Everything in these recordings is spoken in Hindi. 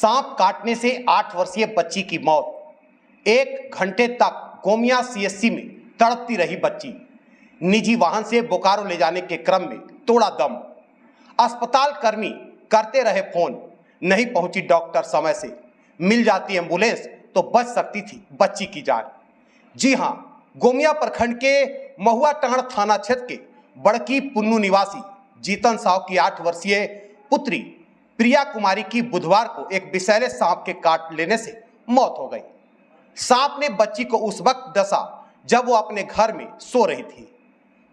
सांप काटने से 8 वर्षीय बच्ची की मौत। 1 घंटे तक गोमिया सीएचसी में तड़पती रही बच्ची। निजी वाहन से बोकारो ले जाने के क्रम में तोड़ा दम। अस्पताल कर्मी करते रहे फोन, नहीं पहुंची डॉक्टर समय से। मिल जाती एम्बुलेंस तो बच सकती थी बच्ची की जान। जी हां, गोमिया प्रखंड के महुआ टांड़ थाना क्षेत्र के बड़की पुन्नू निवासी जीतन साव की 8 वर्षीय पुत्री प्रिया कुमारी की बुधवार को एक विषैले सांप के काट लेने से मौत हो गई। सांप ने बच्ची को उस वक्त डसा जब वो अपने घर में सो रही थी।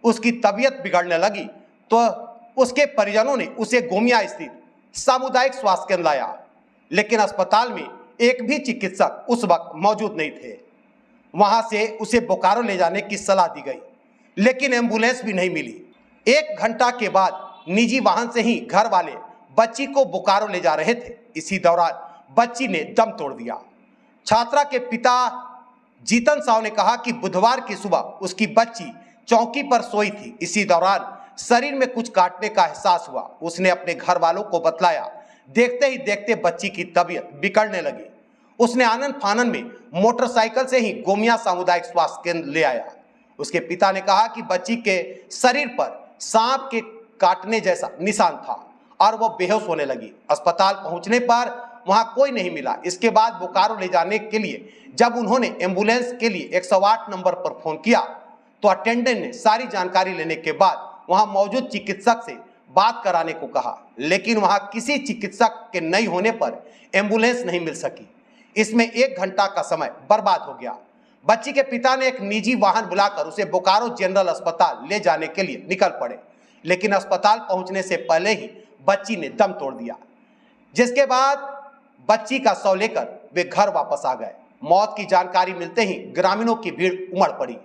उसकी तबीयत बिगड़ने लगी तो उसके परिजनों ने उसे गोमिया स्थित सामुदायिक स्वास्थ्य केंद्र लाया, लेकिन अस्पताल में एक भी चिकित्सक उस वक्त मौजूद नहीं थे। वहां से उसे बोकारो ले जाने की सलाह दी गई, लेकिन एम्बुलेंस भी नहीं मिली। 1 घंटा के बाद निजी वाहन से ही घर वाले बच्ची को बोकारो ले जा रहे थे। इसी दौरान बच्ची ने दम तोड़ दिया। छात्रा के पिता जीतन साव ने कहा कि बुधवार की सुबह उसकी बच्ची चौकी पर सोई थी। इसी दौरान शरीर में कुछ काटने का एहसास हुआ। उसने अपने घर वालों को बतलाया। देखते ही देखते बच्ची की तबीयत बिगड़ने लगी। उसने आनन फानन में मोटरसाइकिल से ही गोमिया सामुदायिक स्वास्थ्य केंद्र ले आया। उसके पिता ने कहा कि बच्ची के शरीर पर सांप के काटने जैसा निशान था और वो बेहोश होने लगी। अस्पताल पहुंचने पर वहां कोई नहीं मिला। इसके बाद बोकारो ले जाने के लिए जब उन्होंने एम्बुलेंस के लिए 108 नंबर पर फोन किया तो अटेंडेंट ने सारी जानकारी लेने के बाद वहां मौजूद चिकित्सक से बात कराने को कहा, लेकिन वहां किसी चिकित्सक के नहीं होने पर एम्बुलेंस नहीं मिल सकी। इसमें 1 घंटा का समय बर्बाद हो गया। बच्ची के पिता ने एक निजी वाहन बुलाकर उसे बोकारो जनरल अस्पताल ले जाने के लिए निकल पड़े, लेकिन अस्पताल पहुंचने से पहले ही बच्ची ने दम तोड़ दिया, जिसके बाद बच्ची का शव लेकर वे घर वापस आ गए। मौत की जानकारी मिलते ही ग्रामीणों की भीड़ उमड़ पड़ी।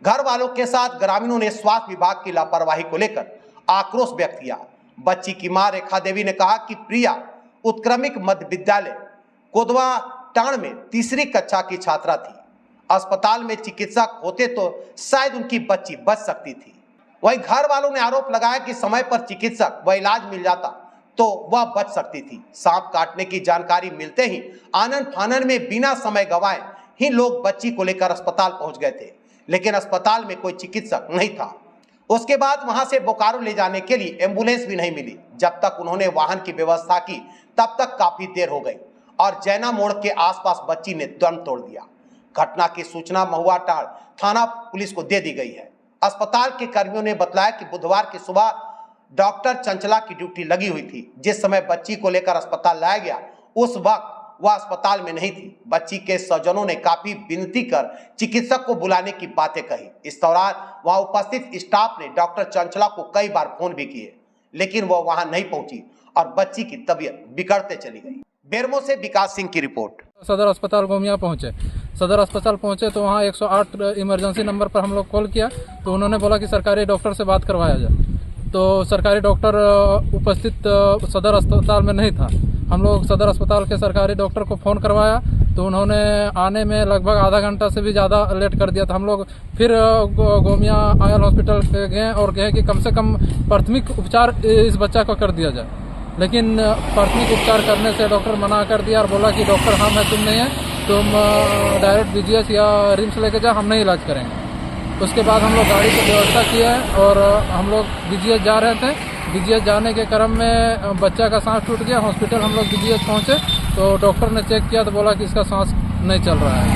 घर वालों के साथ ग्रामीणों ने स्वास्थ्य विभाग की लापरवाही को लेकर आक्रोश व्यक्त किया। बच्ची की मां रेखा देवी ने कहा कि प्रिया उत्क्रमिक मध्य विद्यालय कोदवा टांड़ में 3री कक्षा की छात्रा थी। अस्पताल में चिकित्सक होते तो शायद उनकी बच्ची बच सकती थी। वहीं घर वालों ने आरोप लगाया कि समय पर चिकित्सक व इलाज मिल जाता तो वह बच सकती थी। सांप काटने की जानकारी मिलते ही आनन फानन में बिना समय गंवाए ही लोग बच्ची को लेकर अस्पताल पहुंच गए थे, लेकिन अस्पताल में कोई चिकित्सक नहीं था। उसके बाद वहां से बोकारो ले जाने के लिए एम्बुलेंस भी नहीं मिली। जब तक उन्होंने वाहन की व्यवस्था की तब तक काफी देर हो गई और जैना मोड़ के आसपास बच्ची ने दम तोड़ दिया। घटना की सूचना महुआ टांड़ थाना पुलिस को दे दी गई है। अस्पताल के कर्मियों ने बताया कि बुधवार की सुबह डॉक्टर चंचला की ड्यूटी लगी हुई थी। जिस समय बच्ची को लेकर अस्पताल लाया गया उस वक्त वह अस्पताल में नहीं थी। बच्ची के स्वजनों ने काफी विनती कर चिकित्सक को बुलाने की बातें कही। इस दौरान वहां उपस्थित स्टाफ ने डॉक्टर चंचला को कई बार फोन भी किए, लेकिन वह वहां नहीं पहुंची और बच्ची की तबीयत बिगड़ते चली गई। बेरमो से विकास सिंह की रिपोर्ट। सदर अस्पताल गोमिया पहुंचे। सदर अस्पताल पहुंचे तो वहाँ 108 इमरजेंसी नंबर पर हम लोग कॉल किया तो उन्होंने बोला कि सरकारी डॉक्टर से बात करवाया जाए। तो सरकारी डॉक्टर उपस्थित सदर अस्पताल में नहीं था। हम लोग सदर अस्पताल के सरकारी डॉक्टर को फ़ोन करवाया तो उन्होंने आने में लगभग आधा घंटा से भी ज़्यादा लेट कर दिया था। हम लोग फिर गोमिया आयल हॉस्पिटल गए और कहे कि कम से कम प्राथमिक उपचार इस बच्चा को कर दिया जाए, लेकिन प्राथमिक उपचार करने से डॉक्टर मना कर दिया और बोला कि डॉक्टर हम है, तुम नहीं है, तुम डायरेक्ट बीजीएच या रिम्स लेके जाओ, हम नहीं इलाज करेंगे। उसके बाद हम लोग गाड़ी की व्यवस्था की है और हम लोग बीजीएच जा रहे थे। बीजीएच जाने के क्रम में बच्चा का सांस टूट गया। हॉस्पिटल हम लोग बीजीएच पहुंचे तो डॉक्टर ने चेक किया तो बोला कि इसका सांस नहीं चल रहा है।